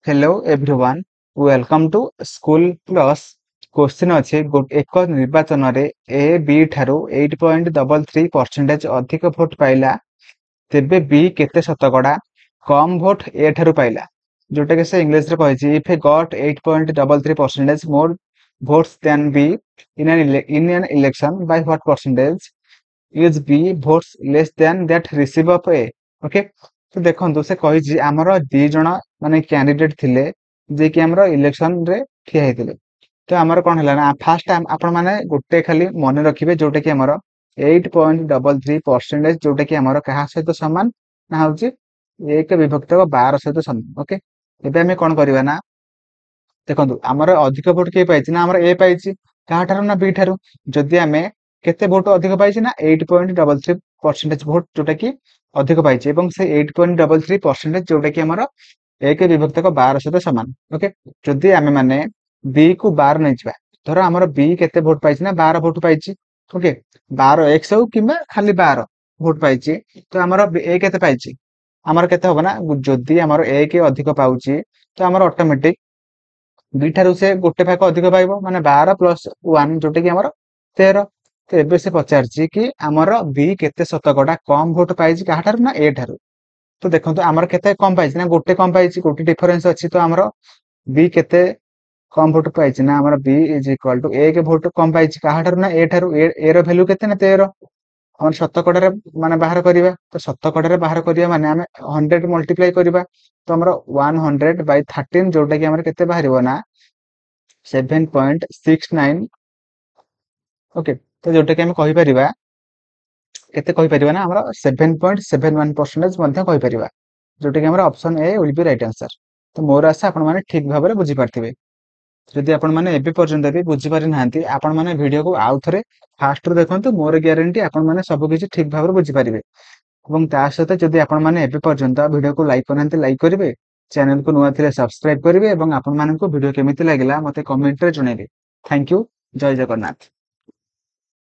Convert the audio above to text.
Hello everyone welcome to school plus question अच्छे एक निर्वाचन रे ए बी ठारू 8.33% अधिक भोट पाइला तेबे बी केते शतकड़ा कम भोट ए ठारू पाइला जोटा कि से इंग्लिश रे कहछि if A got 8.33% more votes than B in an election by what percentage is B votes less than that receive of A okay तो देखो से कही आमर दी जन माने कैंडिडेट थिले जे कि हमर इलेक्शन रे ठिया हेतिले तो आमर कोन हला ना फास्ट आपण माने गुटे खाली मन रखिबे जोटे कि हमर 8.33% जोटे कि हमर कहा सहित समान ना होची 1 विभक्त 12 सहित समान ओके एबे हमें कोन करबा ना देखो आमर अधिक भोट के पाइछि ना आमर ए पाइछि कहा ठारू ना बी ठारू जदि हमें केते भोट अधिक पाइछि ना 8.33% भोट जोटा कि अधिक पाइछि एवं से 8.33% जोटा कि हमर 1 विभक्त 12 सहित समान ओके जदि आमे माने बी को 12 नै जिबा धर हमर बी केते भोट पाइछि ना 12 भोट पाइछि ओके 12 x हो किमा खाली 12 भोट पाइछि तो हमर ए केते पाइछि हमर केते होबा ना जदि हमर ए के अधिक पाउछि तो हमर ऑटोमेटिक बी ठारू से गोटे भाग अधिक पाइबो माने 12 प्लस 1 जोटे कि हमर 13 तो एबे से पचारछि कि हमर बी केते शतकड़ा कम भोट पाइछि काहा ठारू ना ए ठारू तो देखंतु हमर केते कम पाइछि ना गोटे डिफरेंस अछि तो हमर बी केते कम भोट पाइछि ना हमर बी इज इक्वल टू ए के भोट कम पाइछि काहा ठारू ना ए ठारू ए रो वैल्यू केते ना 13 हम शतकड़ा रे माने बाहर करिबा तो शतकड़ा रे बाहर करिया माने हमें 100 मल्टीप्लाई करिबा तो हमर 100 बाय 13 जोटा कि हमर केते बाहरिबो ना 7.69 ओके तो जोटा कि हम कहि परिबा केते कहि परिबा ना हमर 7.71% मध्ये कहि परिबा जोटा कि हमर option A will be right answer तो मोर आशा आपण माने ठीक भाबरे बुझी पारथिबे जदि आपण माने एबे पर्यंत भी बुझी पारि नांती आपण माने वीडियो को आउ थरे फास्ट रो देखंतु मोर ग्यारंटी आपण माने सब किछि ठीक भाबरे बुझी पारिबे एवं ता सहित जदि आपण माने एबे पर्यंत वीडियो को लाइक करनांती लाइक करिवे चैनल को नुआ थिले सब्सक्राइब करिवे एवं आपण मानन को वीडियो केमिति लागिला मते कमेंट रे जणैबे थैंक यू जय जगन्नाथ।